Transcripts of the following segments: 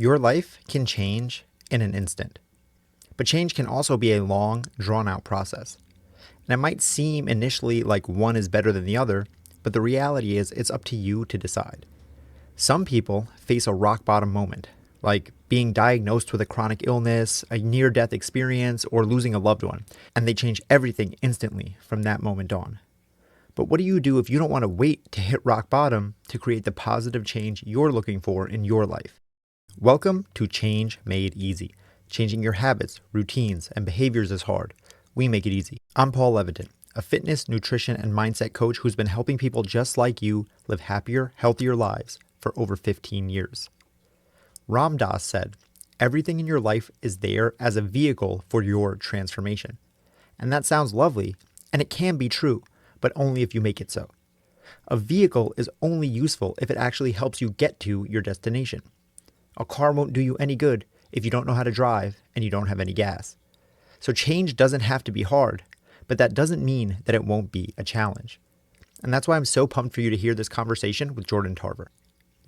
Your life can change in an instant, but change can also be a long, drawn out process. And it might seem initially like one is better than the other, but the reality is it's up to you to decide. Some people face a rock bottom moment, like being diagnosed with a chronic illness, a near death experience, or losing a loved one, and they change everything instantly from that moment on. But what do you do if you don't want to wait to hit rock bottom to create the positive change you're looking for in your life? Welcome to Change Made Easy. Changing your habits, routines, and behaviors is hard. We make it easy. I'm Paul Levitin, a fitness, nutrition, and mindset coach who's been helping people just like you live happier, healthier lives for over 15 years. Ram Dass said, "Everything in your life is there as a vehicle for your transformation." And that sounds lovely, and it can be true, but only if you make it so. A vehicle is only useful if it actually helps you get to your destination. A car won't do you any good if you don't know how to drive and you don't have any gas. So change doesn't have to be hard, but that doesn't mean that it won't be a challenge. And that's why I'm so pumped for you to hear this conversation with Jordan Tarver.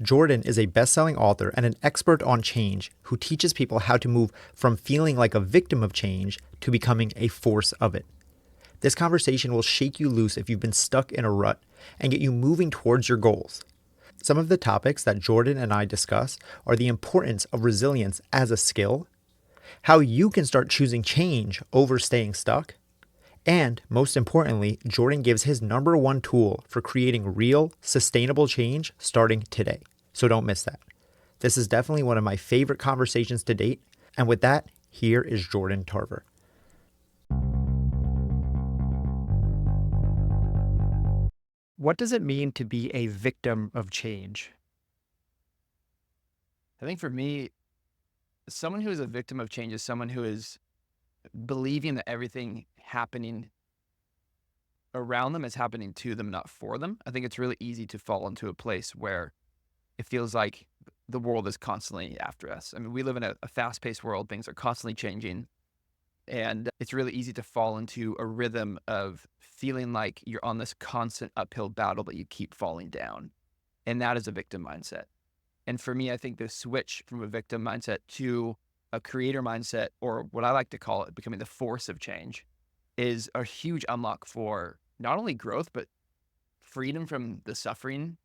Jordan is a best-selling author and an expert on change who teaches people how to move from feeling like a victim of change to becoming a force of it. This conversation will shake you loose if you've been stuck in a rut and get you moving towards your goals. Some of the topics that Jordan and I discuss are the importance of resilience as a skill, how you can start choosing change over staying stuck, and most importantly, Jordan gives his number one tool for creating real, sustainable change starting today. So don't miss that. This is definitely one of my favorite conversations to date. And with that, here is Jordan Tarver. What does it mean to be a victim of change? I think for me, someone who is a victim of change is someone who is believing that everything happening around them is happening to them, not for them. I think it's really easy to fall into a place where it feels like the world is constantly after us. I mean, we live in a fast-paced world. Things are constantly changing. And it's really easy to fall into a rhythm of feeling like you're on this constant uphill battle, but you keep falling down. And that is a victim mindset. And for me, I think the switch from a victim mindset to a creator mindset, or what I like to call it, becoming the force of change, is a huge unlock for not only growth, but freedom from the suffering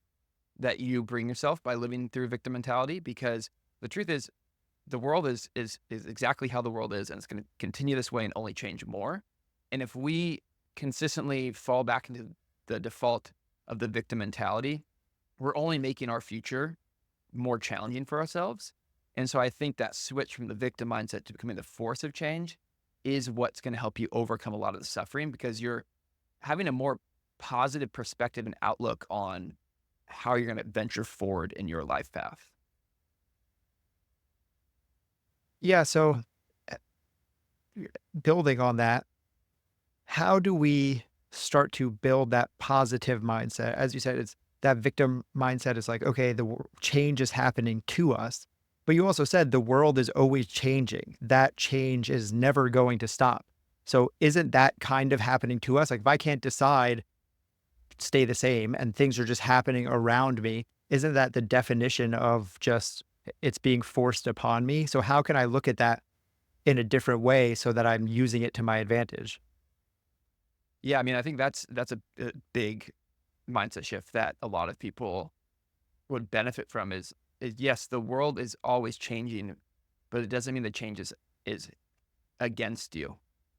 that you bring yourself by living through victim mentality. Because the truth is, the world is exactly how the world is, and it's going to continue this way and only change more. And if we consistently fall back into the default of the victim mentality, we're only making our future more challenging for ourselves. And so I think that switch from the victim mindset to becoming the force of change is what's going to help you overcome a lot of the suffering, because you're having a more positive perspective and outlook on how you're going to venture forward in your life path. Yeah, so building on that, how do we start to build that positive mindset? As you said, it's that victim mindset is like, okay, change is happening to us. But you also said the world is always changing. That change is never going to stop. So isn't that kind of happening to us? Like if I can't decide, stay the same and things are just happening around me, isn't that the definition of just it's being forced upon me? So how can I look at that in a different way so that I'm using it to my advantage? Yeah, I mean, I think that's a big mindset shift that a lot of people would benefit from is yes, the world is always changing, but it doesn't mean the change is against you.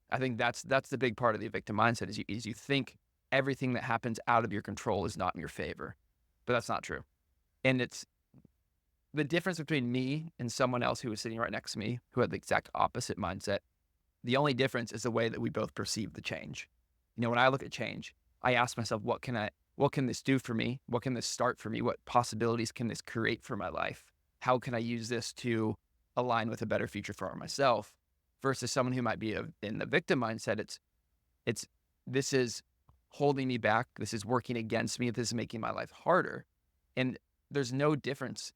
I think that's the big part of the victim mindset is you think everything that happens out of your control is not in your favor, but that's not true. And it's the difference between me and someone else who was sitting right next to me who had the exact opposite mindset. The only difference is the way that we both perceive the change. You know, when I look at change, I ask myself, what can this do for me? What can this start for me? What possibilities can this create for my life? How can I use this to align with a better future for myself? Versus someone who might be in the victim mindset, it's this is holding me back. This is working against me. This is making my life harder. And there's no difference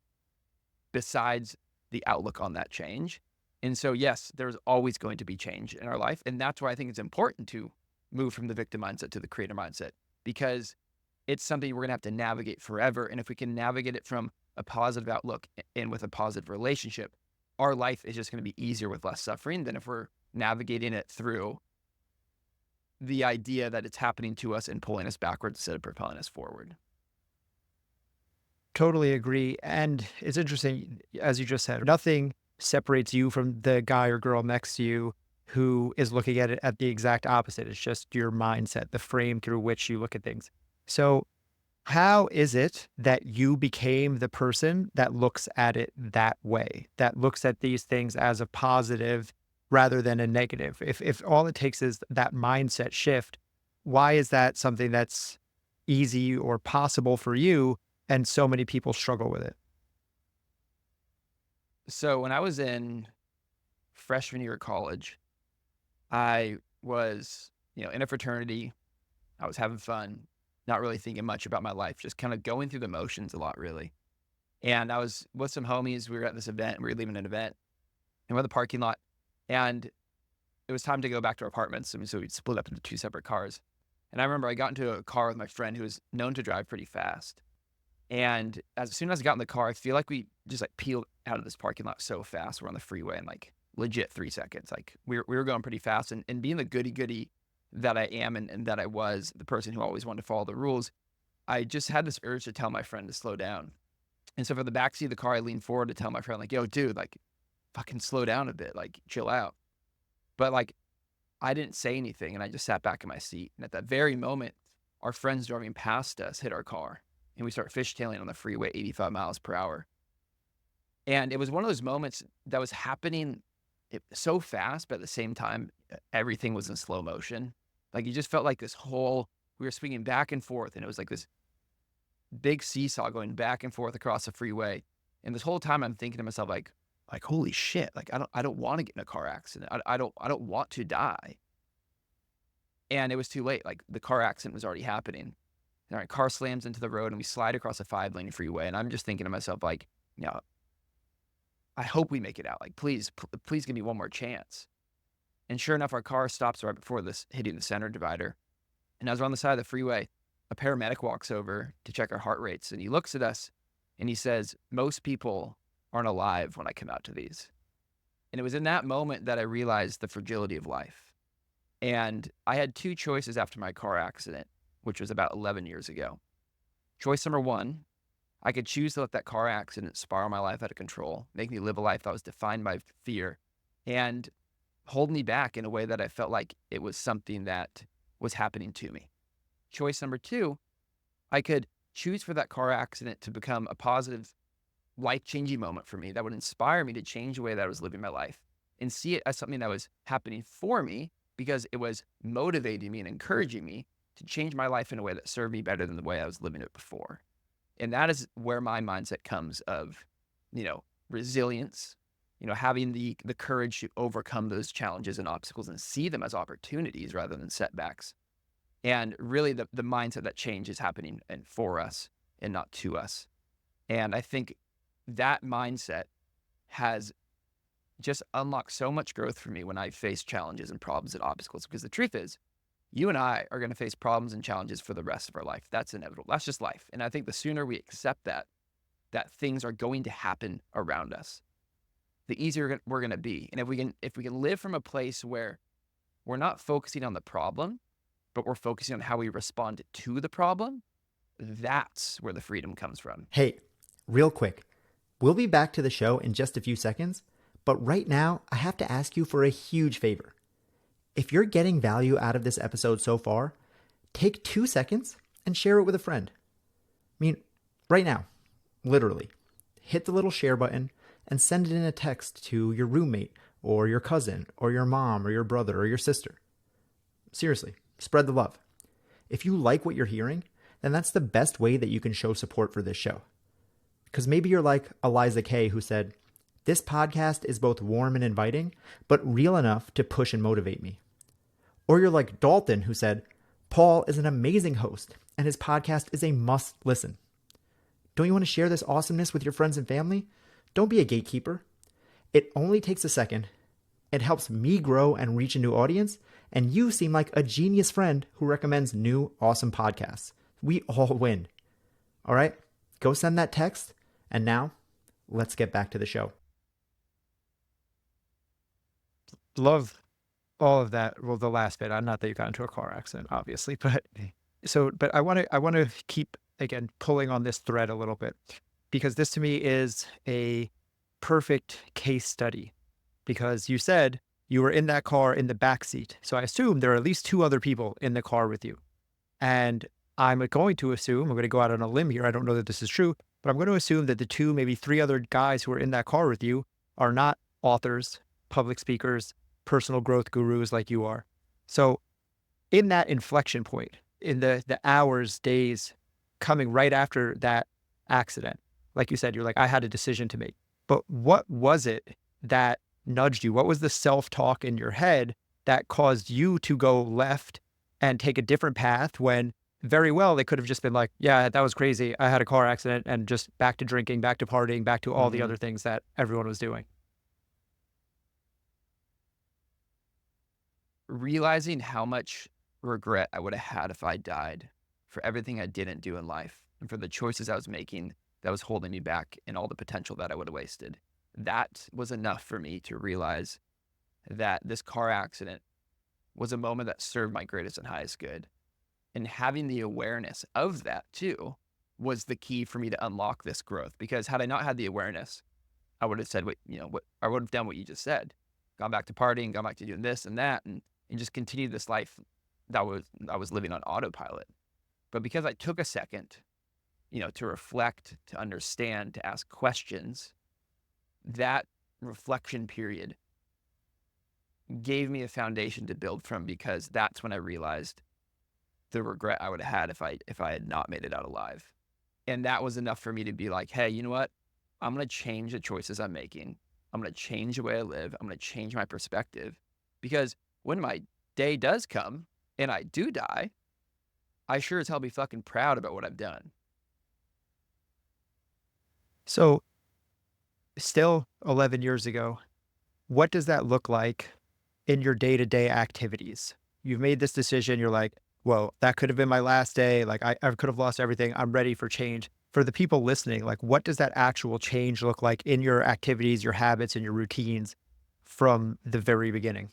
besides the outlook on that change. And so, yes, there's always going to be change in our life. And that's why I think it's important to move from the victim mindset to the creator mindset, because it's something we're going to have to navigate forever. And if we can navigate it from a positive outlook and with a positive relationship, our life is just going to be easier with less suffering than if we're navigating it through the idea that it's happening to us and pulling us backwards instead of propelling us forward. Totally agree. And it's interesting, as you just said, nothing separates you from the guy or girl next to you who is looking at it at the exact opposite. It's just your mindset, the frame through which you look at things. So how is it that you became the person that looks at it that way, that looks at these things as a positive rather than a negative? If all it takes is that mindset shift, why is that something that's easy or possible for you and so many people struggle with it? So when I was in freshman year of college, I was, in a fraternity. I was having fun, not really thinking much about my life, just kind of going through the motions a lot, really. And I was with some homies. We were at this event. We were leaving an event, and we're in the parking lot. And it was time to go back to our apartments. So we split up into two separate cars. And I remember I got into a car with my friend who was known to drive pretty fast. And as soon as I got in the car, I feel like we just like peeled out of this parking lot so fast. We're on the freeway in like legit 3 seconds. Like we were going pretty fast. And being the goody that I am and that I was, the person who always wanted to follow the rules, I just had this urge to tell my friend to slow down. And so for the backseat of the car, I leaned forward to tell my friend, like, yo, dude, like fucking slow down a bit, like chill out. But like I didn't say anything and I just sat back in my seat. And at that very moment, our friends driving past us hit our car and we start fishtailing on the freeway 85 miles per hour. And it was one of those moments that was happening so fast, but at the same time, everything was in slow motion. Like you just felt like we were swinging back and forth, and it was like this big seesaw going back and forth across the freeway. And this whole time I'm thinking to myself, like, holy shit, like I don't want to get in a car accident. I don't want to die. And it was too late. Like the car accident was already happening. And our car slams into the road and we slide across a 5-lane freeway. And I'm just thinking to myself, like, I hope we make it out. Like, please give me one more chance. And sure enough, our car stops right before this hitting the center divider. And as we're on the side of the freeway, a paramedic walks over to check our heart rates. And he looks at us and he says, most people aren't alive when I come out to these. And it was in that moment that I realized the fragility of life. And I had two choices after my car accident, which was about 11 years ago. Choice number one, I could choose to let that car accident spiral my life out of control, make me live a life that was defined by fear, and hold me back in a way that I felt like it was something that was happening to me. Choice number two, I could choose for that car accident to become a positive, life-changing moment for me that would inspire me to change the way that I was living my life and see it as something that was happening for me because it was motivating me and encouraging me to change my life in a way that served me better than the way I was living it before. And that is where my mindset comes of, resilience, having the courage to overcome those challenges and obstacles and see them as opportunities rather than setbacks. And really the mindset that change is happening and for us and not to us. And I think that mindset has just unlocked so much growth for me when I face challenges and problems and obstacles, because the truth is, you and I are going to face problems and challenges for the rest of our life. That's inevitable. That's just life. And I think the sooner we accept that things are going to happen around us, the easier we're going to be. And if we can live from a place where we're not focusing on the problem, but we're focusing on how we respond to the problem, that's where the freedom comes from. Hey, real quick, we'll be back to the show in just a few seconds, but right now I have to ask you for a huge favor. If you're getting value out of this episode so far, take 2 seconds and share it with a friend. I mean, right now, literally, hit the little share button and send it in a text to your roommate or your cousin or your mom or your brother or your sister. Seriously, spread the love. If you like what you're hearing, then that's the best way that you can show support for this show. Because maybe you're like Eliza Kay, who said, this podcast is both warm and inviting, but real enough to push and motivate me. Or you're like Dalton, who said, Paul is an amazing host, and his podcast is a must listen. Don't you want to share this awesomeness with your friends and family? Don't be a gatekeeper. It only takes a second. It helps me grow and reach a new audience, and you seem like a genius friend who recommends new, awesome podcasts. We all win. All right, go send that text And now, let's get back to the show. Love all of that. Well, the last bit, not that you got into a car accident, obviously, but but I want to keep again pulling on this thread a little bit, because this to me is a perfect case study, because you said you were in that car in the back seat. So I assume there are at least two other people in the car with you. And I'm going to assume, I'm going to go out on a limb here. I don't know that this is true, but I'm going to assume that the two, maybe three other guys who are in that car with you are not authors, public speakers, personal growth gurus like you are. So in that inflection point, in the hours, days coming right after that accident, like you said, you're like, I had a decision to make. But what was it that nudged you? What was the self-talk in your head that caused you to go left and take a different path, when very well they could have just been like, yeah, that was crazy, I had a car accident, and just back to drinking, back to partying, back to all the other things that everyone was doing? Realizing how much regret I would have had if I died for everything I didn't do in life and for the choices I was making that was holding me back and all the potential that I would have wasted. That was enough for me to realize that this car accident was a moment that served my greatest and highest good. And having the awareness of that too was the key for me to unlock this growth. Because had I not had the awareness, I would have said I would have done what you just said, gone back to partying, gone back to doing this and that, and just continued this life that I was living on autopilot. But because I took a second, to reflect, to understand, to ask questions, that reflection period gave me a foundation to build from, because that's when I realized the regret I would have had if I had not made it out alive. And that was enough for me to be like, hey, you know what? I'm going to change the choices I'm making. I'm going to change the way I live. I'm going to change my perspective, because when my day does come and I do die, I sure as hell be fucking proud about what I've done. So still 11 years ago, what does that look like in your day-to-day activities? You've made this decision. You're like, whoa, that could have been my last day. Like I could have lost everything. I'm ready for change. For the people listening, like, what does that actual change look like in your activities, your habits, and your routines from the very beginning?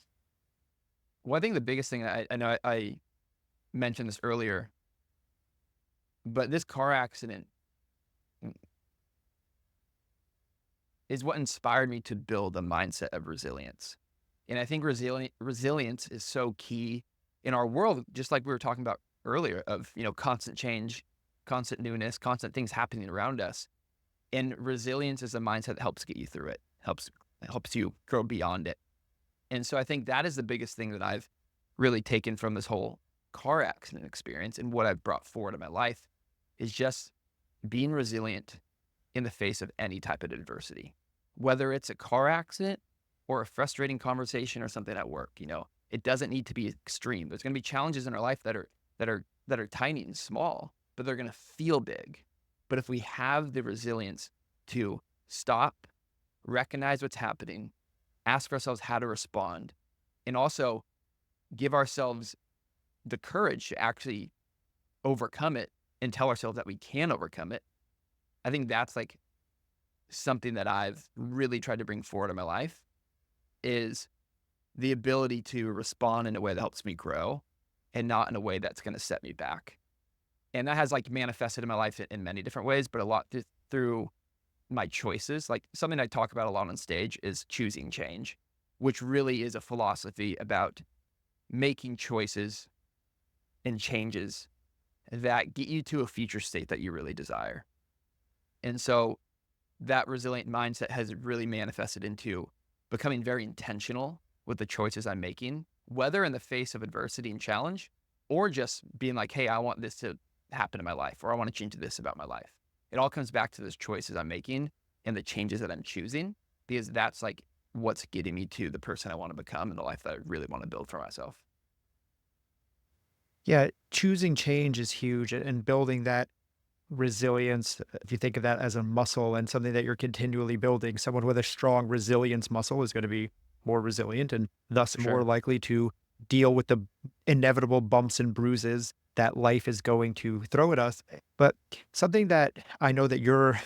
Well, I think the biggest thing, I know I mentioned this earlier, but this car accident is what inspired me to build a mindset of resilience. And I think resilience is so key in our world, just like we were talking about earlier, of, constant change, constant newness, constant things happening around us. And resilience is a mindset that helps get you through it, helps you grow beyond it. And so I think that is the biggest thing that I've really taken from this whole car accident experience, and what I've brought forward in my life is just being resilient in the face of any type of adversity, whether it's a car accident or a frustrating conversation or something at work. It doesn't need to be extreme. There's going to be challenges in our life that are tiny and small, but they're going to feel big. But if we have the resilience to stop, recognize what's happening, ask ourselves how to respond, and also give ourselves the courage to actually overcome it and tell ourselves that we can overcome it, I think that's like something that I've really tried to bring forward in my life, is the ability to respond in a way that helps me grow and not in a way that's going to set me back. And that has like manifested in my life in many different ways, but a lot through my choices. Like something I talk about a lot on stage is choosing change, which really is a philosophy about making choices and changes that get you to a future state that you really desire. And so that resilient mindset has really manifested into becoming very intentional with the choices I'm making, whether in the face of adversity and challenge, or just being like, hey, I want this to happen in my life, or I want to change this about my life. It all comes back to those choices I'm making and the changes that I'm choosing, because that's like what's getting me to the person I want to become and the life that I really want to build for myself. Yeah, choosing change is huge, and building that resilience. If you think of that as a muscle and something that you're continually building, someone with a strong resilience muscle is going to be more resilient and thus For more sure. likely to deal with the inevitable bumps and bruises that life is going to throw at us. But something that I know that you're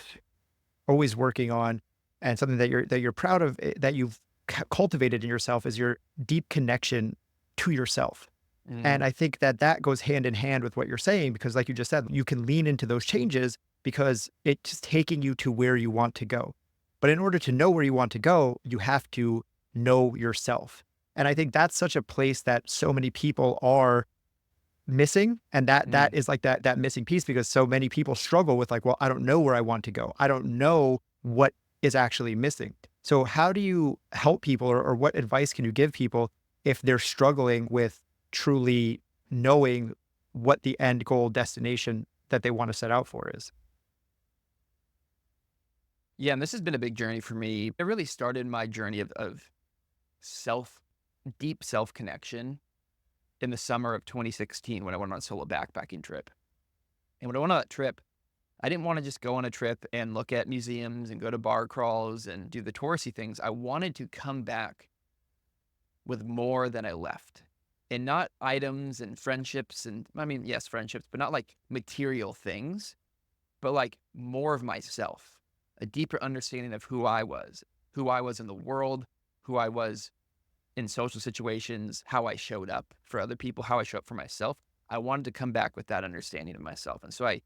always working on, and something that you're proud of, that you've cultivated in yourself, is your deep connection to yourself. And Mm, I think that that goes hand in hand with what you're saying, because like you just said, you can lean into those changes because it's taking you to where you want to go. But in order to know where you want to go, you have to know yourself. And I think that's such a place that so many people are missing. And that mm. is like that missing piece, because so many people struggle with like, well, I don't know where I want to go. I don't know what is actually missing. So how do you help people, or what advice can you give people if they're struggling with truly knowing what the end goal destination that they want to set out for is? Yeah, and this has been a big journey for me. It really started my journey of self, deep self connection in the summer of 2016 when I went on a solo backpacking trip. And when I went on that trip, I didn't want to just go on a trip and look at museums and go to bar crawls and do the touristy things. I wanted to come back with more than I left. And not items and friendships and, I mean, yes, friendships, but not like material things, but like more of myself, a deeper understanding of who I was in the world, who I was in social situations, how I showed up for other people, how I show up for myself. I wanted to come back with that understanding of myself. And so I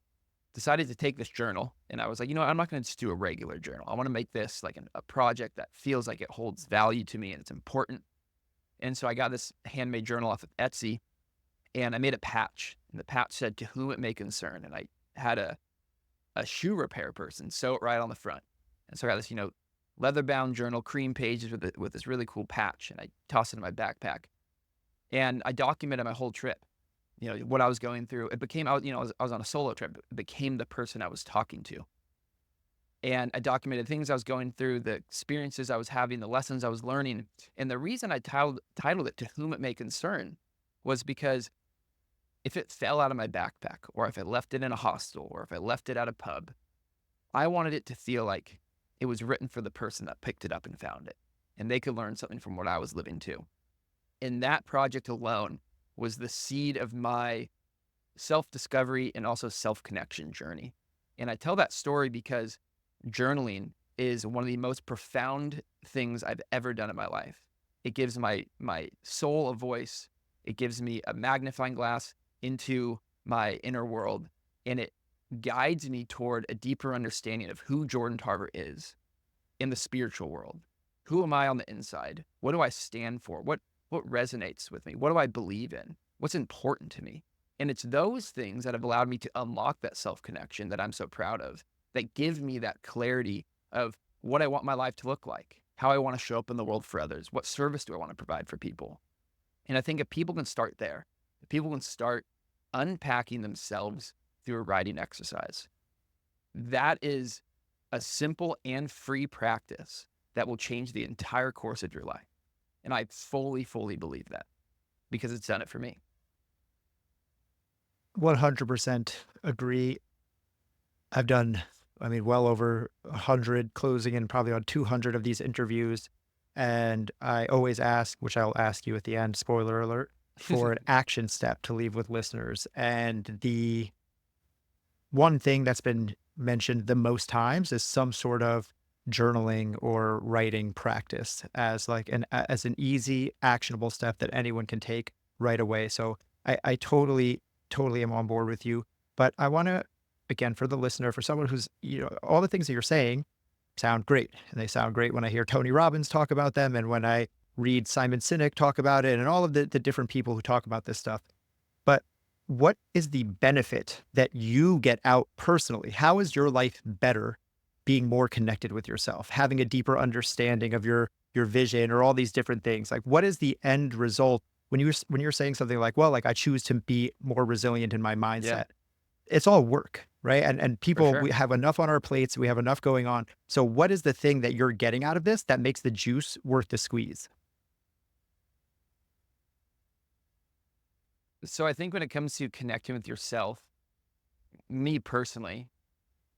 decided to take this journal, and I was like, you know what? I'm not going to just do a regular journal. I want to make this like a project that feels like it holds value to me and it's important. And so I got this handmade journal off of Etsy, and I made a patch. And the patch said, "To whom it may concern." And I had a shoe repair person sew it right on the front. And so I got this, leather bound journal, cream pages with this really cool patch. And I tossed it in my backpack. And I documented my whole trip, what I was going through. It became, I was on a solo trip. It became the person I was talking to. And I documented things I was going through, the experiences I was having, the lessons I was learning. And the reason I titled it "To Whom It May Concern" was because if it fell out of my backpack, or if I left it in a hostel, or if I left it at a pub, I wanted it to feel like it was written for the person that picked it up and found it, and they could learn something from what I was living too. And that project alone was the seed of my self-discovery and also self-connection journey. And I tell that story because journaling is one of the most profound things I've ever done in my life. It gives my soul a voice. It gives me a magnifying glass into my inner world, and it guides me toward a deeper understanding of who Jordan Tarver is in the spiritual world. Who am I on the inside? What do I stand for? What resonates with me? What do I believe in? What's important to me? And it's those things that have allowed me to unlock that self-connection that I'm so proud of, that give me that clarity of what I want my life to look like, how I want to show up in the world for others, what service do I want to provide for people. And I think if people can start there, if people can start unpacking themselves through a writing exercise, that is a simple and free practice that will change the entire course of your life. And I fully, fully believe that because it's done it for me. 100% agree. I've done, I mean, well over 100, closing in probably on 200 of these interviews. And I always ask, which I'll ask you at the end, spoiler alert, for an action step to leave with listeners. And the one thing that's been mentioned the most times is some sort of journaling or writing practice as like as an easy, actionable step that anyone can take right away. So I totally am on board with you. But I want to, again, for the listener, for someone who's, all the things that you're saying sound great. And they sound great when I hear Tony Robbins talk about them, and when I read Simon Sinek talk about it, and all of the different people who talk about this stuff. But what is the benefit that you get out personally? How is your life better being more connected with yourself, having a deeper understanding of your vision, or all these different things? Like, what is the end result when you're saying something like, well, like, I choose to be more resilient in my Yeah, mindset? It's all work, right? And for people, sure. we have enough on our plates, we have enough going on. So what is the thing that you're getting out of this that makes the juice worth the squeeze? So I think when it comes to connecting with yourself, me personally,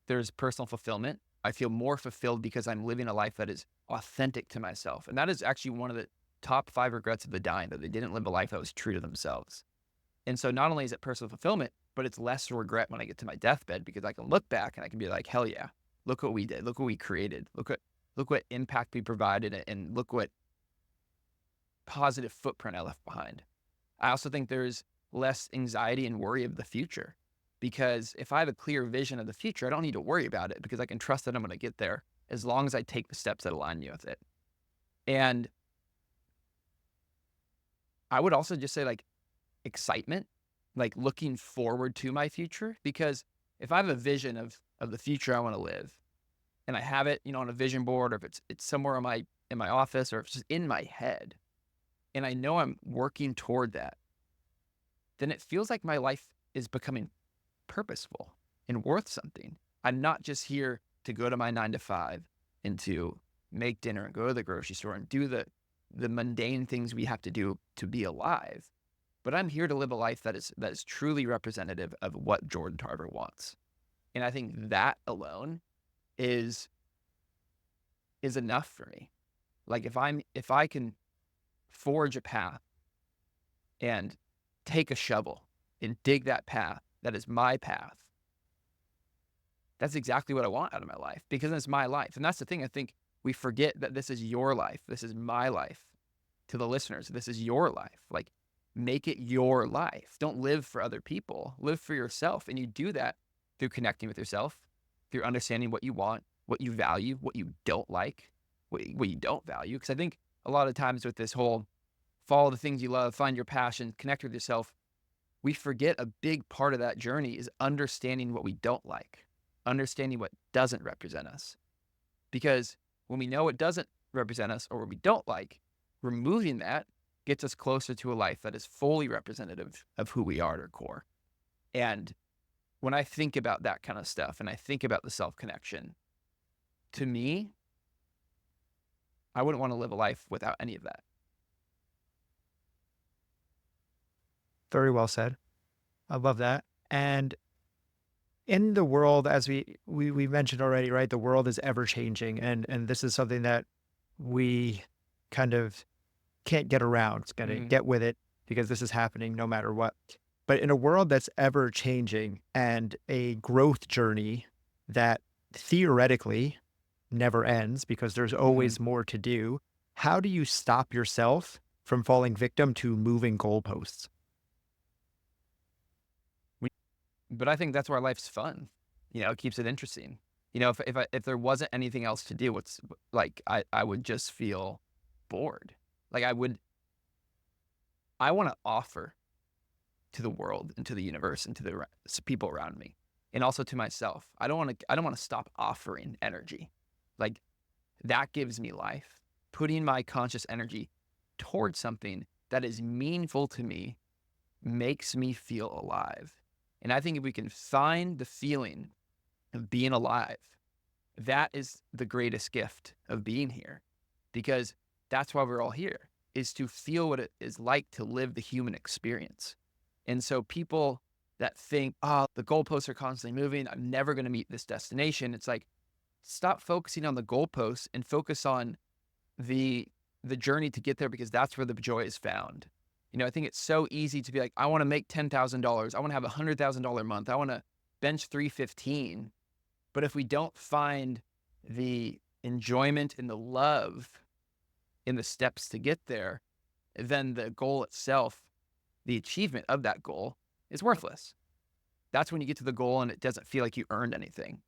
there's personal fulfillment. I feel more fulfilled because I'm living a life that is authentic to myself. And that is actually one of the top 5 regrets of the dying, that they didn't live a life that was true to themselves. And so not only is it personal fulfillment, but it's less regret when I get to my deathbed, because I can look back and I can be like, hell yeah, look what we did. Look what we created. Look what impact we provided, and look what positive footprint I left behind. I also think there's less anxiety and worry of the future, because if I have a clear vision of the future, I don't need to worry about it, because I can trust that I'm going to get there as long as I take the steps that align me with it. And I would also just say, like, excitement, like looking forward to my future, because if I have a vision of the future I want to live, and I have it, on a vision board, or if it's somewhere in my office, or if it's just in my head, and I know I'm working toward that, then it feels like my life is becoming purposeful and worth something. I'm not just here to go to my 9 to 5 and to make dinner and go to the grocery store and do the mundane things we have to do to be alive, but I'm here to live a life that is truly representative of what Jordan Tarver wants. And I think that alone is enough for me. Like, if I can forge a path and take a shovel and dig that path that is my path, that's exactly what I want out of my life, because it's my life. And that's the thing. I think we forget that this is your life. This is my life. To the listeners, this is your life. Like, make it your life. Don't live for other people. Live for yourself. And you do that through connecting with yourself, through understanding what you want, what you value, what you don't like, what you don't value. Because I think a lot of times with this whole follow the things you love, find your passion, connect with yourself, we forget a big part of that journey is understanding what we don't like, understanding what doesn't represent us. Because when we know what doesn't represent us, or what we don't like, removing that gets us closer to a life that is fully representative of who we are at our core. And when I think about that kind of stuff, and I think about the self-connection, to me, I wouldn't want to live a life without any of that. Very well said. I love that. And in the world, as we mentioned already, right? The world is ever changing, and this is something that we kind of can't get around. It's gonna get with it, because this is happening no matter what. But in a world that's ever changing, and a growth journey that theoretically never ends, because there's always more to do, how do you stop yourself from falling victim to moving goalposts? But I think that's where life's fun. It keeps it interesting. If there wasn't anything else to do, I would just feel bored. Like, I want to offer to the world and to the universe and to the people around me, and also to myself. I don't want to stop offering energy. Like, that gives me life. Putting my conscious energy towards something that is meaningful to me makes me feel alive. And I think if we can find the feeling of being alive, that is the greatest gift of being here, because that's why we're all here, is to feel what it is like to live the human experience. And so people that think, the goalposts are constantly moving, I'm never going to meet this destination. It's like, stop focusing on the goalposts and focus on the journey to get there, because that's where the joy is found. I think it's so easy to be like, I want to make $10,000. I want to have $100,000 a month. I want to bench 315. But if we don't find the enjoyment and the love in the steps to get there, then the goal itself, the achievement of that goal, is worthless. That's when you get to the goal and it doesn't feel like you earned anything.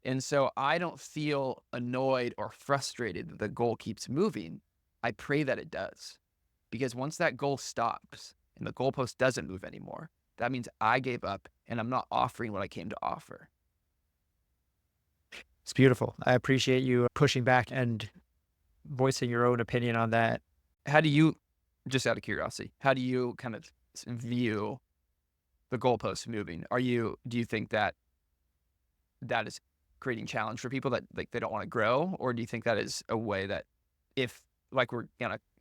And so I don't feel annoyed or frustrated that the goal keeps moving. I pray that it does. Because once that goal stops and the goalpost doesn't move anymore, that means I gave up and I'm not offering what I came to offer. It's beautiful. I appreciate you pushing back and voicing your own opinion on that. How do you, just out of curiosity, how do you kind of view the goalposts moving? Do you think that is creating challenge for people that, like, they don't want to grow? Or do you think that is a way that, if, like, we're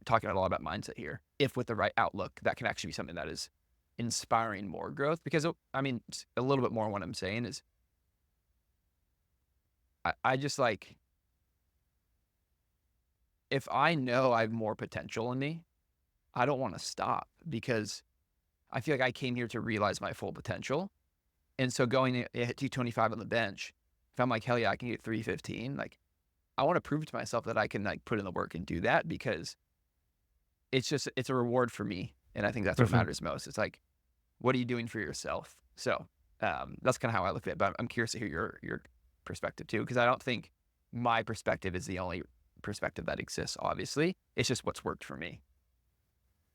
talking a lot about mindset here, if with the right outlook, that can actually be something that is inspiring more growth? Because, a little bit more what I'm saying is, I just, like, if I know I have more potential in me, I don't want to stop, because I feel like I came here to realize my full potential. And so going to hit 225 on the bench if I'm like, hell yeah, I can get 315, like I want to prove to myself that I can like put in the work and do that, because it's a reward for me. And I think that's what Mhm. matters most. It's like, what are you doing for yourself? So that's kind of how I look at it. But I'm curious to hear your perspective too, because I don't think my perspective is the only perspective that exists. Obviously, it's just what's worked for me.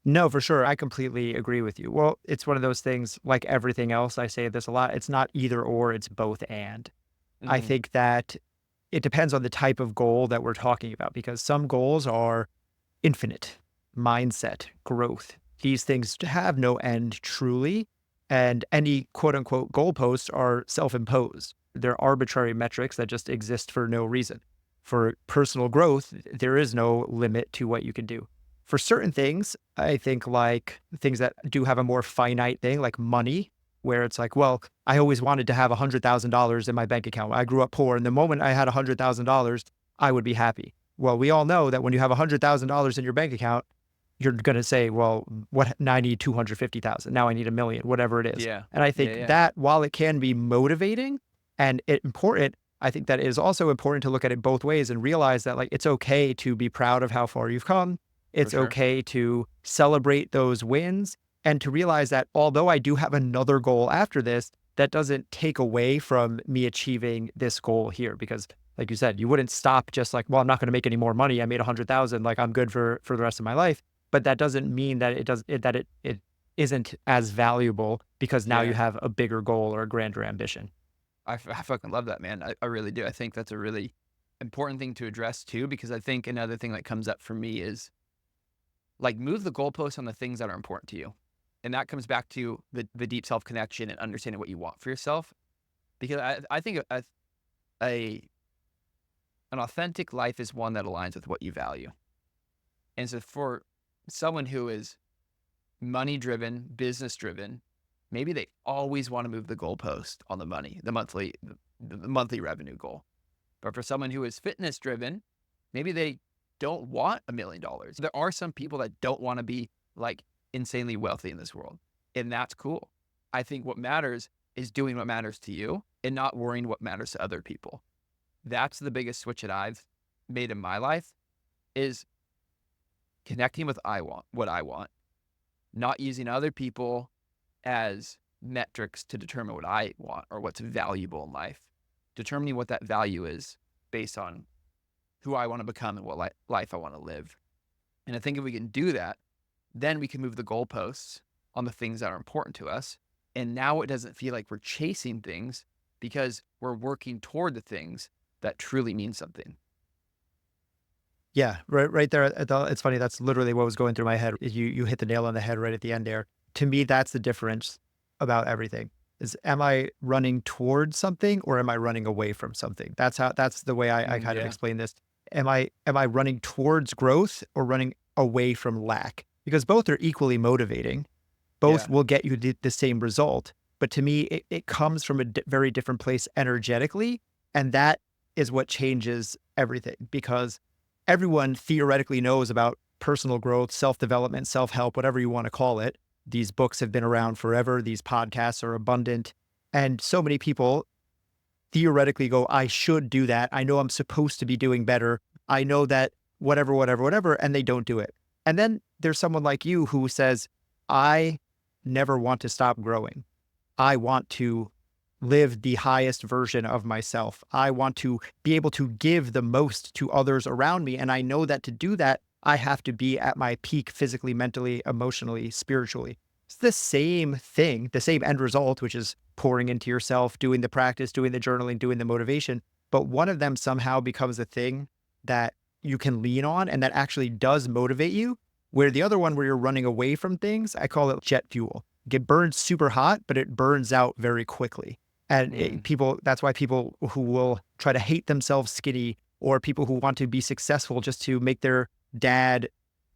No, for sure. I completely agree with you. Well, it's one of those things like everything else. I say this a lot. It's not either or, it's both and. I Mm-hmm. think that it depends on the type of goal that we're talking about because some goals are infinite mindset, growth. These things have no end truly. And any quote unquote goalposts are self imposed. They're arbitrary metrics that just exist for no reason. For personal growth, there is no limit to what you can do. For certain things, I think like things that do have a more finite thing, like money, where it's like, well, I always wanted to have $100,000 in my bank account. I grew up poor. And the moment I had $100,000, I would be happy. Well, we all know that when you have $100,000 in your bank account, you're going to say, well, what? Now I need 250,000. Now I need a million, whatever it is. Yeah. And I Yeah. think Yeah. that while it can be motivating and important, I think that it is also important to look at it both ways and realize that like it's okay to be proud of how far you've come. For It's sure. okay to celebrate those wins and to realize that although I do have another goal after this, that doesn't take away from me achieving this goal here because like you said, you wouldn't stop just like, well, I'm not going to make any more money. I made 100,000, like I'm good for the rest of my life. But that doesn't mean that it isn't as valuable because now you Yeah. have a bigger goal or a grander ambition. I fucking love that, man. I really do. I think that's a really important thing to address too, because I think another thing that comes up for me is like move the goalposts on the things that are important to you. And that comes back to the deep self connection and understanding what you want for yourself. Because I think a an authentic life is one that aligns with what you value. And so for someone who is money driven, business driven, maybe they always want to move the goalpost on the money, the monthly revenue goal. But for someone who is fitness driven, maybe they don't want $1 million. There are some people that don't want to be like insanely wealthy in this world, and that's cool. I think what matters is doing what matters to you and not worrying what matters to other people. That's the biggest switch that I've made in my life is connecting with what I want, not using other people as metrics to determine what I want or what's valuable in life, determining what that value is based on who I want to become and what life I want to live. And I think if we can do that, then we can move the goalposts on the things that are important to us. And now it doesn't feel like we're chasing things because we're working toward the things that truly mean something. Yeah, right there. It's funny. That's literally what was going through my head. You hit the nail on the head right at the end there. To me, that's the difference about everything. Is am I running towards something or am I running away from something? That's the way I kind of Yeah. explain this. Am I running towards growth or running away from lack? Because both are equally motivating. Both Yeah. will get you the same result. But to me, it comes from a very different place energetically. And that is what changes everything because everyone theoretically knows about personal growth, self-development, self-help, whatever you want to call it. These books have been around forever. These podcasts are abundant. And so many people theoretically go, I should do that. I know I'm supposed to be doing better. I know that whatever, whatever, whatever, and they don't do it. And then there's someone like you who says, I never want to stop growing. I want to live the highest version of myself. I want to be able to give the most to others around me. And I know that to do that, I have to be at my peak physically, mentally, emotionally, spiritually. It's the same thing, the same end result, which is pouring into yourself, doing the practice, doing the journaling, doing the motivation. But one of them somehow becomes a thing that you can lean on and that actually does motivate you. Where the other one, where you're running away from things, I call it jet fuel. It burns super hot, but it burns out very quickly. And that's why people who will try to hate themselves skinny or people who want to be successful just to make their dad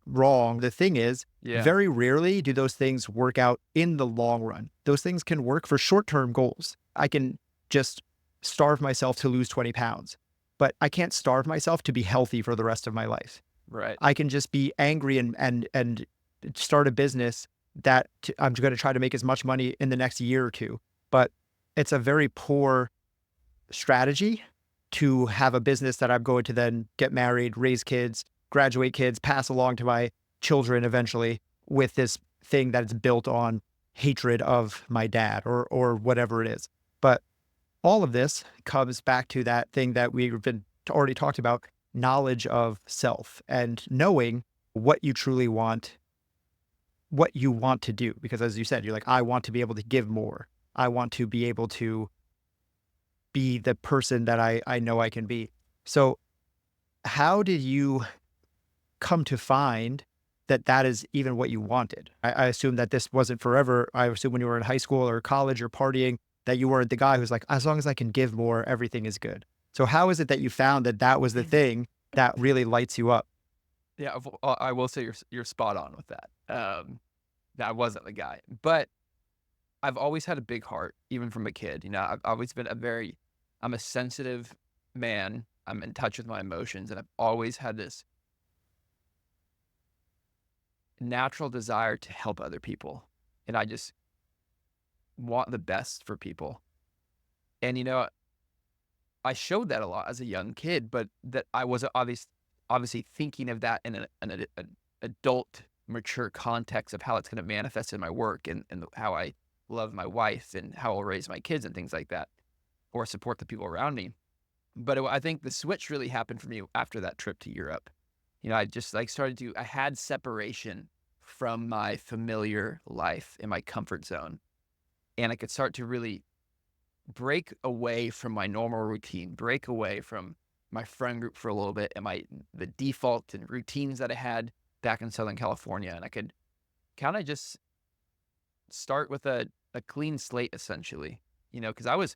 wrong. The thing is, Yeah. very rarely do those things work out in the long run. Those things can work for short-term goals. I can just starve myself to lose 20 pounds, but I can't starve myself to be healthy for the rest of my life. Right. I can just be angry and start a business that I'm going to try to make as much money in the next year or two. But it's a very poor strategy to have a business that I'm going to then get married, raise kids, graduate kids, pass along to my children eventually with this thing that is built on hatred of my dad or whatever it is. But all of this comes back to that thing that we've been already talked about, knowledge of self and knowing what you truly want, what you want to do. Because as you said, you're like, I want to be able to give more. I want to be able to be the person that I know I can be. So how did you come to find that that is even what you wanted? I assume that this wasn't forever. I assume when you were in high school or college or partying, that you weren't the guy who's like, as long as I can give more, everything is good. So how is it that you found that that was the thing that really lights you up? Yeah, I will say you're spot on with that. That wasn't the guy, but I've always had a big heart, even from a kid. You know, I've always been I'm a sensitive man. I'm in touch with my emotions, and I've always had this natural desire to help other people, and I just want the best for people. And I showed that a lot as a young kid, but that I was obviously thinking of that in an adult, mature context of how it's going to manifest in my work and how I love my wife and how I'll raise my kids and things like that, or support the people around me. But I think the switch really happened for me after that trip to Europe. I just I had separation from my familiar life in my comfort zone, and I could start to really break away from my normal routine, break away from my friend group for a little bit and the default and routines that I had back in Southern California. And I could kind of just start with a clean slate, essentially, because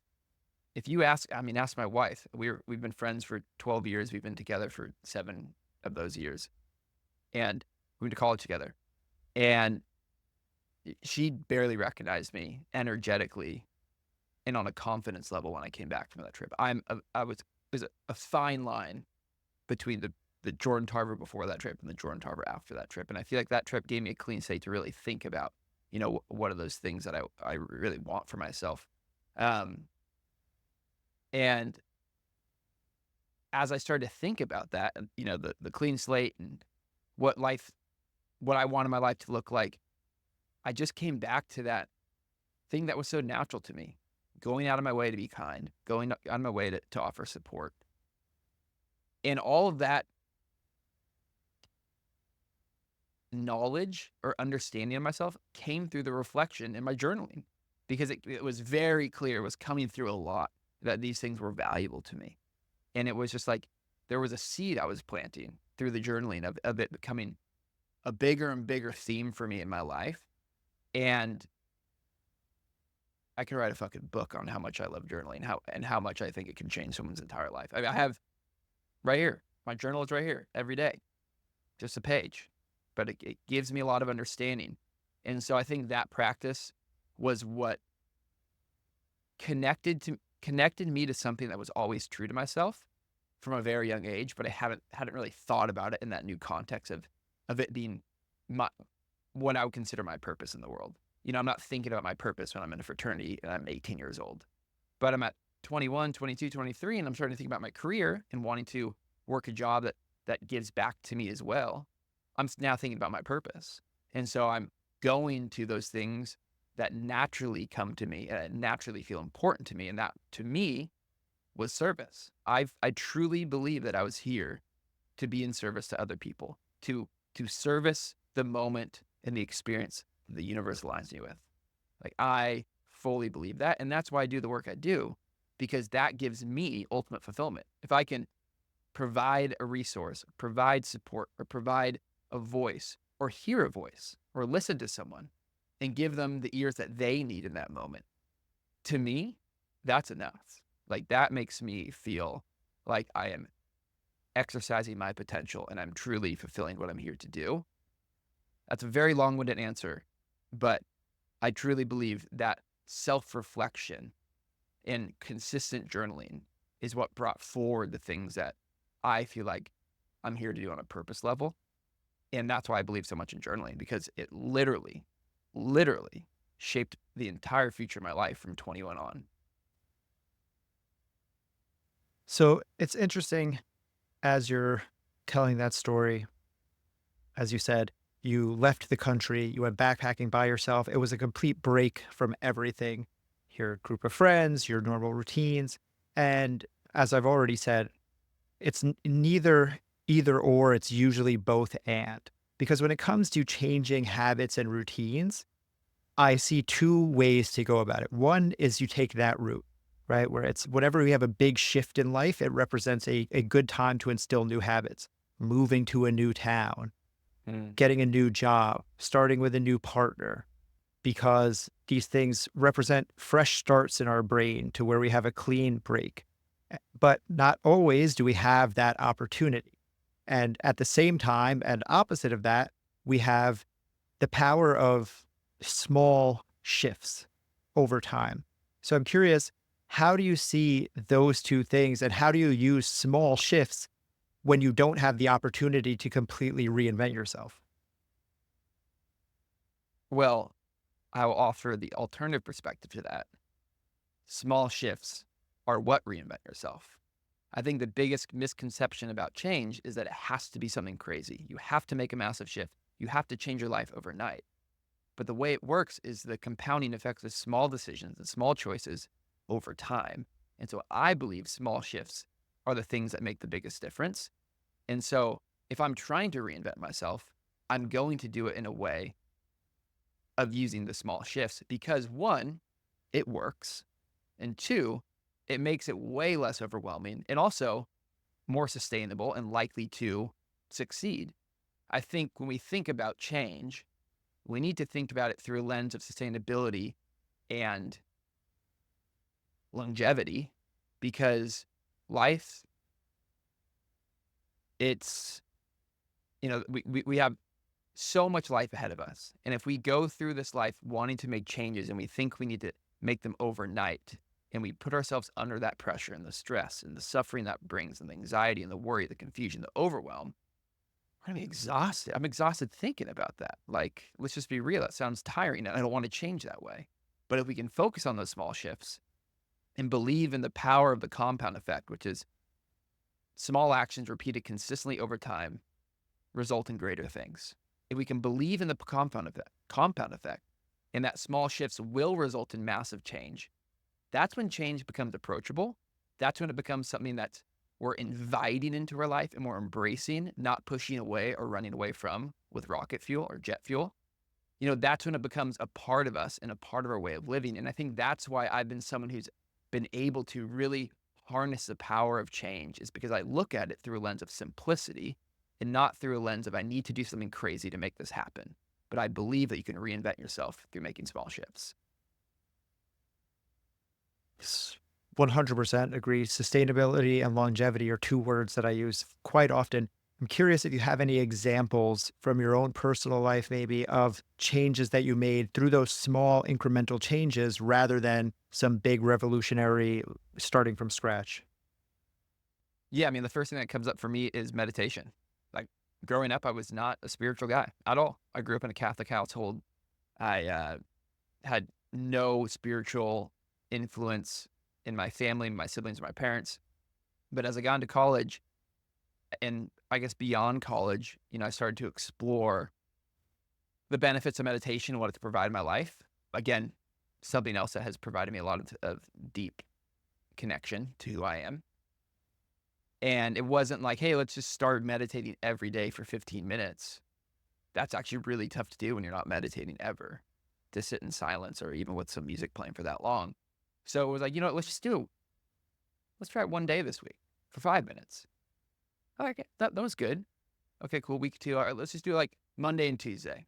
if you ask my wife, we've been friends for 12 years. We've been together for 7 of those years, and we went to college together, and she barely recognized me energetically and on a confidence level when I came back from that trip. There's a fine line between the Jordan Tarver before that trip and the Jordan Tarver after that trip. And I feel like that trip gave me a clean slate to really think about, what are those things that I really want for myself. And as I started to think about that, the clean slate and what I wanted my life to look like, I just came back to that thing that was so natural to me, going out of my way to be kind, going out of my way to offer support. And all of that knowledge or understanding of myself came through the reflection in my journaling, because it was very clear, it was coming through a lot, that these things were valuable to me. And it was just like there was a seed I was planting through the journaling of it becoming a bigger and bigger theme for me in my life. And I could write a fucking book on how much I love journaling, how much I think it can change someone's entire life. I have right here, my journal is right here every day, just a page, but it gives me a lot of understanding. And so I think that practice was what connected me to something that was always true to myself from a very young age, but I hadn't really thought about it in that new context of it being what I would consider my purpose in the world. I'm not thinking about my purpose when I'm in a fraternity and I'm 18 years old, but I'm at 21, 22, 23, and I'm starting to think about my career and wanting to work a job that gives back to me as well. I'm now thinking about my purpose. And so I'm going to those things that naturally come to me and naturally feel important to me. And that, to me, was service. I truly believe that I was here to be in service to other people, to service the moment and the experience the universe aligns me with. Like, I fully believe that. And that's why I do the work I do, because that gives me ultimate fulfillment. If I can provide a resource, provide support, or provide a voice, or hear a voice, or listen to someone and give them the ears that they need in that moment, to me, that's enough. Like, that makes me feel like I am exercising my potential and I'm truly fulfilling what I'm here to do. That's a very long-winded answer, but I truly believe that self-reflection and consistent journaling is what brought forward the things that I feel like I'm here to do on a purpose level. And that's why I believe so much in journaling, because it literally shaped the entire future of my life from 21 on. So it's interesting as you're telling that story, as you said, you left the country, you went backpacking by yourself. It was a complete break from everything, your group of friends, your normal routines. And as I've already said, it's neither either or, it's usually both and. Because when it comes to changing habits and routines, I see two ways to go about it. One is you take that route, right? Where it's whenever we have a big shift in life, it represents a good time to instill new habits, moving to a new town, Mm. getting a new job, starting with a new partner, because these things represent fresh starts in our brain to where we have a clean break. But not always do we have that opportunity. And at the same time, and opposite of that, we have the power of small shifts over time. So I'm curious, how do you see those two things and how do you use small shifts when you don't have the opportunity to completely reinvent yourself? Well, I will offer the alternative perspective to that. Small shifts are what reinvent yourself. I think the biggest misconception about change is that it has to be something crazy. You have to make a massive shift. You have to change your life overnight. But the way it works is the compounding effects of small decisions and small choices over time. And so I believe small shifts are the things that make the biggest difference. And so if I'm trying to reinvent myself, I'm going to do it in a way of using the small shifts because one, it works. And two, it makes it way less overwhelming and also more sustainable and likely to succeed. I think when we think about change, we need to think about it through a lens of sustainability and longevity because life, it's, we have so much life ahead of us. And if we go through this life wanting to make changes and we think we need to make them overnight and we put ourselves under that pressure and the stress and the suffering that brings and the anxiety and the worry, the confusion, the overwhelm, we're gonna be exhausted. I'm exhausted thinking about that. Like, let's just be real. That sounds tiring and I don't want to change that way. But if we can focus on those small shifts and believe in the power of the compound effect, which is small actions repeated consistently over time result in greater things. If we can believe in the compound effect, and that small shifts will result in massive change, that's when change becomes approachable. That's when it becomes something that we're inviting into our life and we're embracing, not pushing away or running away from with rocket fuel or jet fuel. That's when it becomes a part of us and a part of our way of living. And I think that's why I've been someone who's been able to really harness the power of change is because I look at it through a lens of simplicity and not through a lens of I need to do something crazy to make this happen. But I believe that you can reinvent yourself through making small shifts. 100% agree. Sustainability and longevity are two words that I use quite often. I'm curious if you have any examples from your own personal life, maybe, of changes that you made through those small incremental changes rather than some big revolutionary starting from scratch. Yeah, I mean, the first thing that comes up for me is meditation. Like growing up, I was not a spiritual guy at all. I grew up in a Catholic household. I had no spiritual influence in my family, my siblings, my parents. But as I got into college and I guess beyond college, I started to explore the benefits of meditation and what it could provide in my life. Again, something else that has provided me a lot of deep connection to who I am. And it wasn't like, hey, let's just start meditating every day for 15 minutes. That's actually really tough to do when you're not meditating ever, to sit in silence or even with some music playing for that long. So it was like, let's try it one day this week for 5 minutes. Okay, that was good. Okay, cool. Week two. All right, let's just do like Monday and Tuesday,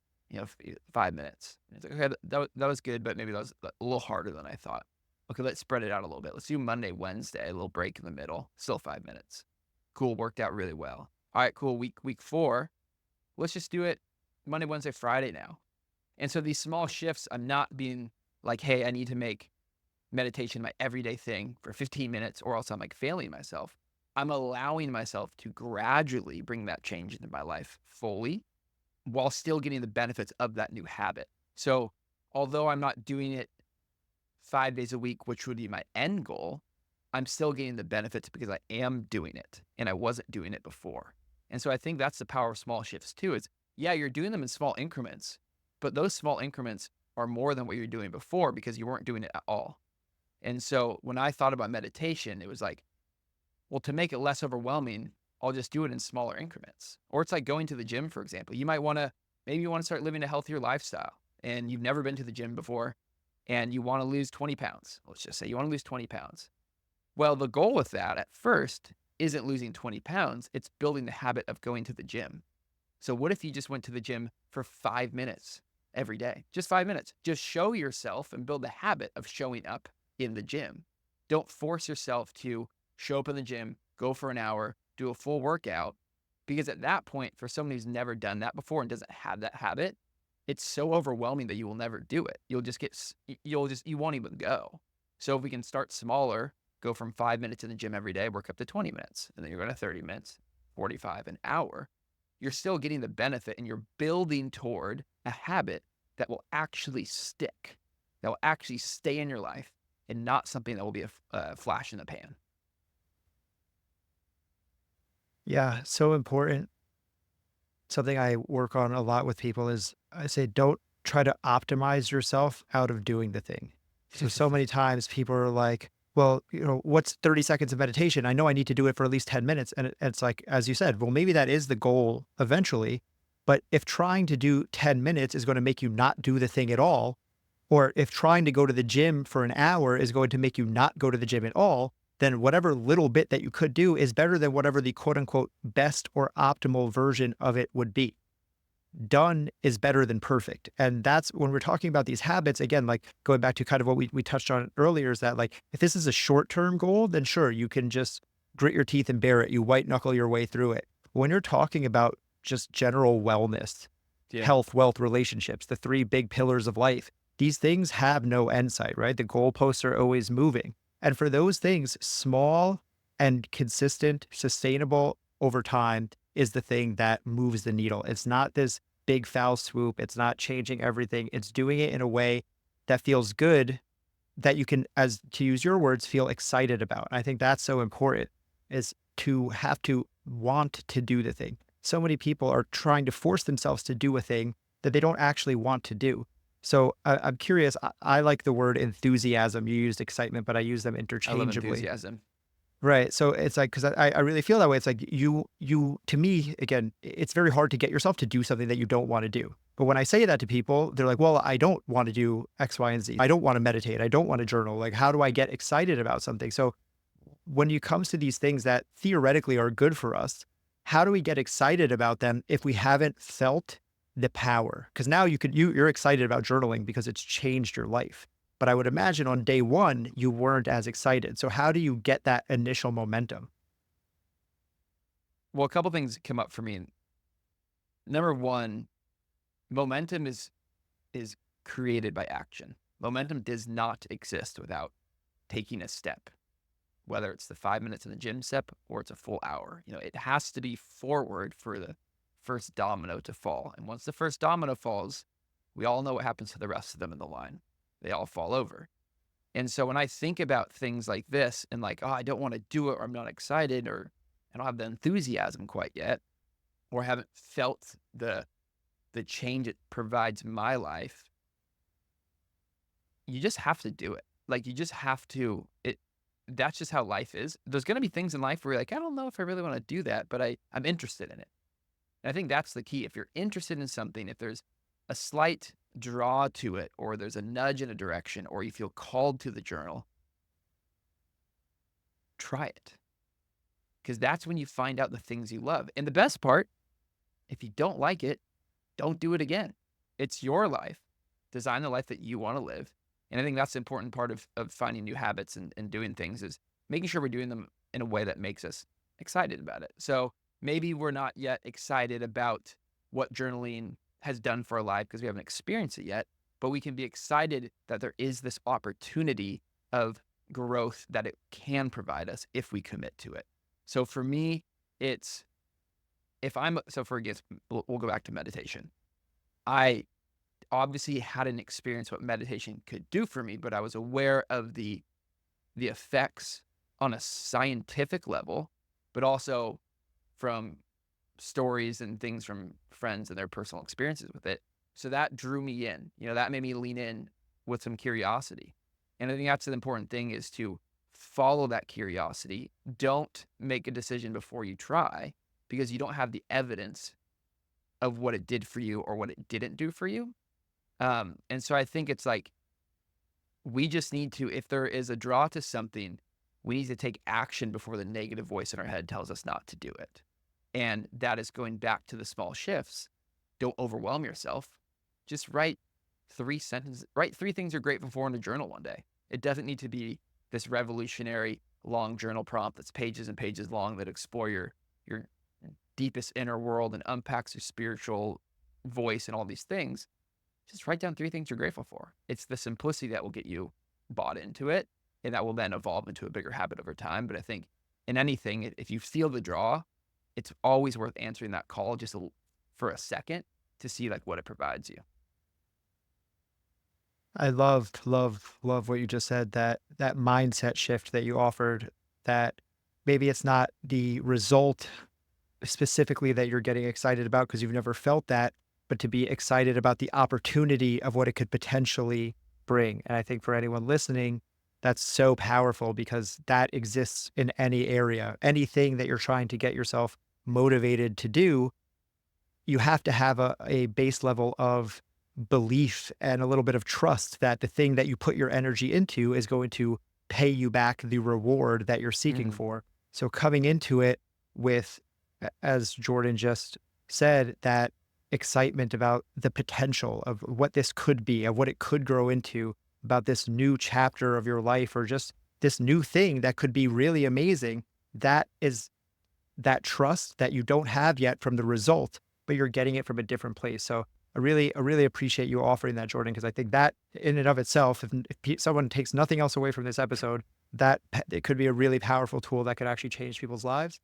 5 minutes. And it's like, okay, that was good, but maybe that was a little harder than I thought. Okay, let's spread it out a little bit. Let's do Monday, Wednesday, a little break in the middle, still 5 minutes. Cool, worked out really well. All right, cool. Week four, let's just do it Monday, Wednesday, Friday now. And so these small shifts, I'm not being like, hey, I need to make meditation my everyday thing for 15 minutes or else I'm like failing myself. I'm allowing myself to gradually bring that change into my life fully while still getting the benefits of that new habit. So although I'm not doing it 5 days a week, which would be my end goal, I'm still getting the benefits because I am doing it and I wasn't doing it before. And so I think that's the power of small shifts too, is yeah, you're doing them in small increments, but those small increments are more than what you're doing before because you weren't doing it at all. And so when I thought about meditation, it was like, well, to make it less overwhelming, I'll just do it in smaller increments. Or it's like going to the gym, for example. Maybe you want to start living a healthier lifestyle and you've never been to the gym before and you want to lose 20 pounds. Let's just say you want to lose 20 pounds. Well, the goal with that at first isn't losing 20 pounds. It's building the habit of going to the gym. So what if you just went to the gym for 5 minutes every day? Just 5 minutes. Just show yourself and build the habit of showing up in the gym. Don't force yourself to show up in the gym, go for an hour, do a full workout, because at that point, for someone who's never done that before and doesn't have that habit, it's so overwhelming that you will never do it. You won't even go. So if we can start smaller, go from 5 minutes in the gym every day, work up to 20 minutes, and then you're going to 30 minutes, 45, an hour, you're still getting the benefit and you're building toward a habit that will actually stick, that will actually stay in your life and not something that will be a flash in the pan. Yeah, so important. Something I work on a lot with people is I say, don't try to optimize yourself out of doing the thing. So many times people are like, well, what's 30 seconds of meditation? I know I need to do it for at least 10 minutes. And it's like, as you said, well, maybe that is the goal eventually. But if trying to do 10 minutes is going to make you not do the thing at all, or if trying to go to the gym for an hour is going to make you not go to the gym at all, then whatever little bit that you could do is better than whatever the quote unquote best or optimal version of it would be. Done is better than perfect. And that's when we're talking about these habits, again, like going back to kind of what we touched on earlier, is that like, if this is a short-term goal, then sure, you can just grit your teeth and bear it. You white knuckle your way through it. When you're talking about just general wellness, health, wealth, relationships, the three big pillars of life, these things have no end sight, right? The goalposts are always moving. And for those things, small and consistent, sustainable over time is the thing that moves the needle. It's not this big foul swoop. It's not changing everything. It's doing it in a way that feels good, that you can, as to use your words, feel excited about. And I think that's so important, is to have to want to do the thing. So many people are trying to force themselves to do a thing that they don't actually want to do. So I'm curious, I like the word enthusiasm. You used excitement, but I use them I love interchangeably. enthusiasm. Right. So it's like, because I really feel that way. It's like you, to me, again, it's very hard to get yourself to do something that you don't want to do. But when I say that to people, they're like, well, I don't want to do X, Y, and Z. I don't want to meditate. I don't want to journal. Like, how do I get excited about something? So when it comes to these things that theoretically are good for us, how do we get excited about them if we haven't felt the power? Because now you're excited about journaling because it's changed your life. But I would imagine on day one, you weren't as excited. So how do you get that initial momentum? Well, a couple things come up for me. Number one, momentum is created by action. Momentum does not exist without taking a step, whether it's the 5 minutes in the gym step or it's a full hour. It has to be forward for the first domino to fall. And once the first domino falls, we all know what happens to the rest of them in the line. They all fall over. And so when I think about things like this and like, oh, I don't want to do it, or I'm not excited, or I don't have the enthusiasm quite yet, or haven't felt the change it provides my life, you just have to do it. Like, you just have to, that's just how life is. There's going to be things in life where you're like, I don't know if I really want to do that, but I'm interested in it. And I think that's the key. If you're interested in something, if there's a slight draw to it, or there's a nudge in a direction, or you feel called to the journal, try it. Because that's when you find out the things you love. And the best part, if you don't like it, don't do it again. It's your life. Design the life that you want to live. And I think that's the important part of finding new habits and doing things, is making sure we're doing them in a way that makes us excited about it. So maybe we're not yet excited about what journaling has done for our life because we haven't experienced it yet, but we can be excited that there is this opportunity of growth that it can provide us if we commit to it. So for me, it's, for example, we'll go back to meditation. I obviously hadn't experienced what meditation could do for me, but I was aware of the effects on a scientific level, but also from stories and things from friends and their personal experiences with it. So that drew me in, that made me lean in with some curiosity. And I think that's the important thing, is to follow that curiosity. Don't make a decision before you try, because you don't have the evidence of what it did for you or what it didn't do for you. And so I think it's like, we just need to, if there is a draw to something, we need to take action before the negative voice in our head tells us not to do it. And that is going back to the small shifts. Don't overwhelm yourself. Just write 3 sentences, write 3 things you're grateful for in a journal one day. It doesn't need to be this revolutionary long journal prompt that's pages and pages long that explore your deepest inner world and unpacks your spiritual voice and all these things. Just write down 3 things you're grateful for. It's the simplicity that will get you bought into it, and that will then evolve into a bigger habit over time. But I think in anything, if you feel the draw, it's always worth answering that call just for a second to see like what it provides you. I loved, love, love what you just said, that mindset shift that you offered, that maybe it's not the result specifically that you're getting excited about because you've never felt that, but to be excited about the opportunity of what it could potentially bring. And I think for anyone listening, that's so powerful, because that exists in any area, anything that you're trying to get yourself motivated to do. You have to have a base level of belief and a little bit of trust that the thing that you put your energy into is going to pay you back the reward that you're seeking for. So coming into it with, as Jordan just said, that excitement about the potential of what this could be, of what it could grow into, about this new chapter of your life, or just this new thing that could be really amazing. That is that trust that you don't have yet from the result, but you're getting it from a different place. So I really appreciate you offering that, Jordan, because I think that in and of itself, if someone takes nothing else away from this episode, that it could be a really powerful tool that could actually change people's lives.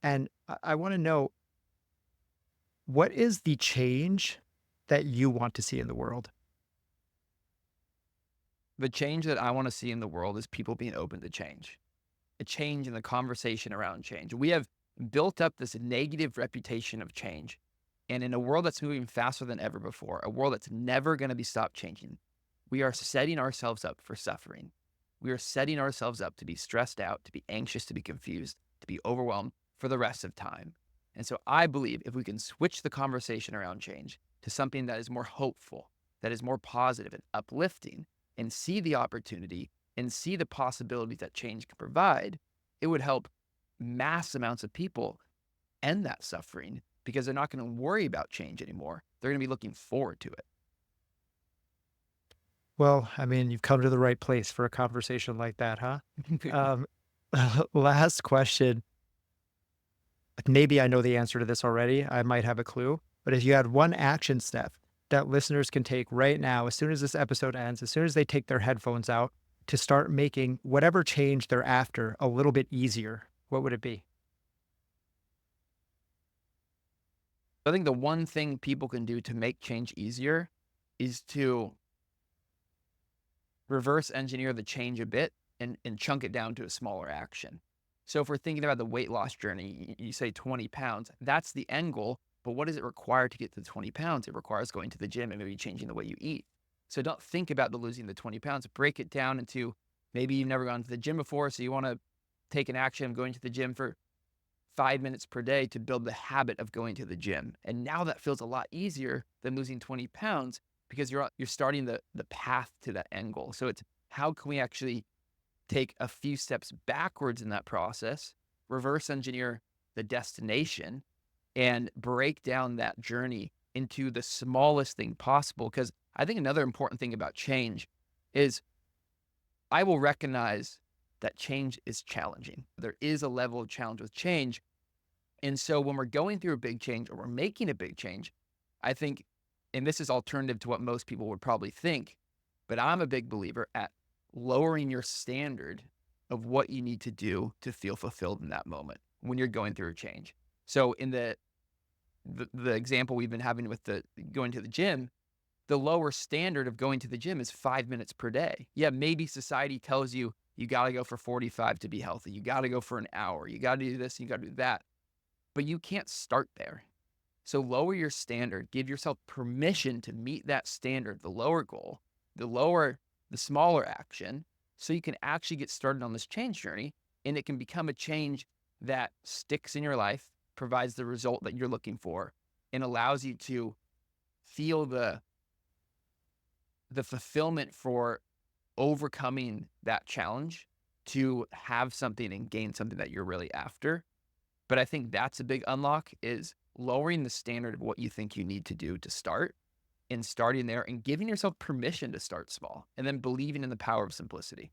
And I want to know, what is the change that you want to see in the world? The change that I want to see in the world is people being open to change. A change in the conversation around change. We have built up this negative reputation of change. And in a world that's moving faster than ever before, a world that's never going to be stopped changing, we are setting ourselves up for suffering. We are setting ourselves up to be stressed out, to be anxious, to be confused, to be overwhelmed for the rest of time. And so I believe if we can switch the conversation around change to something that is more hopeful, that is more positive and uplifting, and see the opportunity and see the possibilities that change can provide, it would help mass amounts of people end that suffering, because they're not going to worry about change anymore. They're going to be looking forward to it. Well, I mean, you've come to the right place for a conversation like that, huh? Um, last question. Maybe I know the answer to this already. I might have a clue. But if you had one action step that listeners can take right now, as soon as this episode ends, as soon as they take their headphones out, to start making whatever change they're after a little bit easier, what would it be? I think the one thing people can do to make change easier is to reverse engineer the change a bit and chunk it down to a smaller action. So if we're thinking about the weight loss journey, you say 20 pounds, that's the end goal. But what does it require to get to the 20 pounds? It requires going to the gym and maybe changing the way you eat. So don't think about losing the 20 pounds. Break it down into, maybe you've never gone to the gym before, so you want to take an action of going to the gym for 5 minutes per day to build the habit of going to the gym. And now that feels a lot easier than losing 20 pounds, because you're starting the path to that end goal. So it's, how can we actually take a few steps backwards in that process, reverse engineer the destination, and break down that journey into the smallest thing possible. Because I think another important thing about change is, I will recognize that change is challenging. There is a level of challenge with change. And so when we're going through a big change, or we're making a big change, I think, and this is alternative to what most people would probably think, but I'm a big believer at lowering your standard of what you need to do to feel fulfilled in that moment when you're going through a change. So in the example we've been having with the going to the gym, the lower standard of going to the gym is 5 minutes per day. Yeah, maybe society tells you You got to go for 45 to be healthy. You got to go for an hour. You got to do this. You got to do that. But you can't start there. So lower your standard. Give yourself permission to meet that standard, the lower goal, the smaller action, so you can actually get started on this change journey, and it can become a change that sticks in your life, provides the result that you're looking for, and allows you to feel the fulfillment for overcoming that challenge to have something and gain something that you're really after. But I think that's a big unlock, is lowering the standard of what you think you need to do to start, and starting there and giving yourself permission to start small, and then believing in the power of simplicity.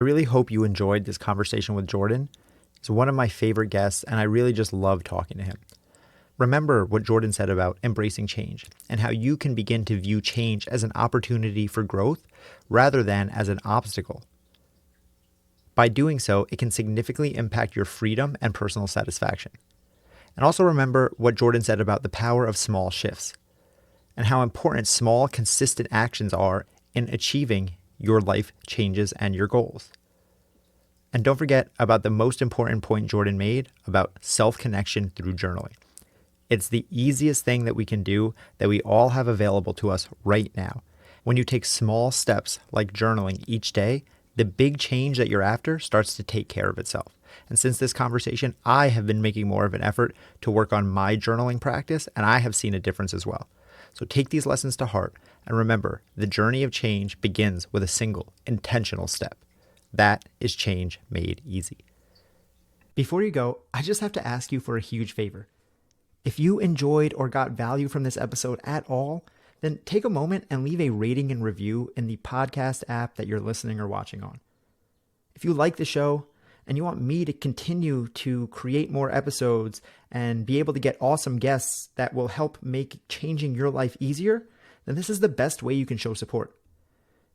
I really hope you enjoyed this conversation with Jordan. He's one of my favorite guests, and I really just love talking to him. Remember what Jordan said about embracing change and how you can begin to view change as an opportunity for growth rather than as an obstacle. By doing so, it can significantly impact your freedom and personal satisfaction. And also remember what Jordan said about the power of small shifts and how important small, consistent actions are in achieving your life changes and your goals. And don't forget about the most important point Jordan made about self-connection through journaling. It's the easiest thing that we can do that we all have available to us right now. When you take small steps like journaling each day, the big change that you're after starts to take care of itself. And since this conversation, I have been making more of an effort to work on my journaling practice, and I have seen a difference as well. So take these lessons to heart, and remember, the journey of change begins with a single, intentional step. That is change made easy. Before you go, I just have to ask you for a huge favor. If you enjoyed or got value from this episode at all, then take a moment and leave a rating and review in the podcast app that you're listening or watching on. If you like the show and you want me to continue to create more episodes and be able to get awesome guests that will help make changing your life easier, then this is the best way you can show support.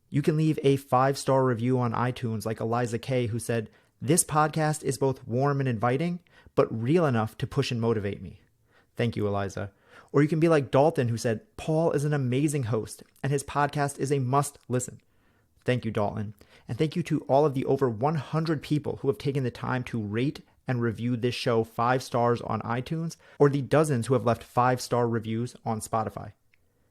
You can leave a 5-star review on iTunes like Eliza K, who said, "This podcast is both warm and inviting, but real enough to push and motivate me." Thank you, Eliza. Or you can be like Dalton, who said, "Paul is an amazing host and his podcast is a must listen." Thank you, Dalton. And thank you to all of the over 100 people who have taken the time to rate and review this show 5 stars on iTunes, or the dozens who have left 5-star reviews on Spotify.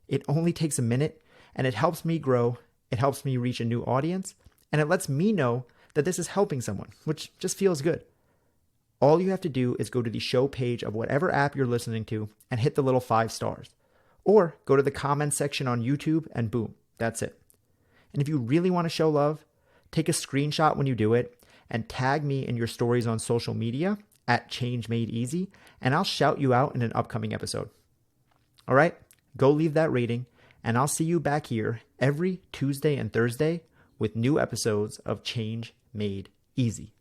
It only takes a minute, and it helps me grow, it helps me reach a new audience, and it lets me know that this is helping someone, which just feels good. All you have to do is go to the show page of whatever app you're listening to and hit the little 5 stars. Or go to the comments section on YouTube and boom, that's it. And if you really want to show love, take a screenshot when you do it and tag me in your stories on social media at Change Made Easy, and I'll shout you out in an upcoming episode. All right, go leave that rating, and I'll see you back here every Tuesday and Thursday with new episodes of Change Made Easy.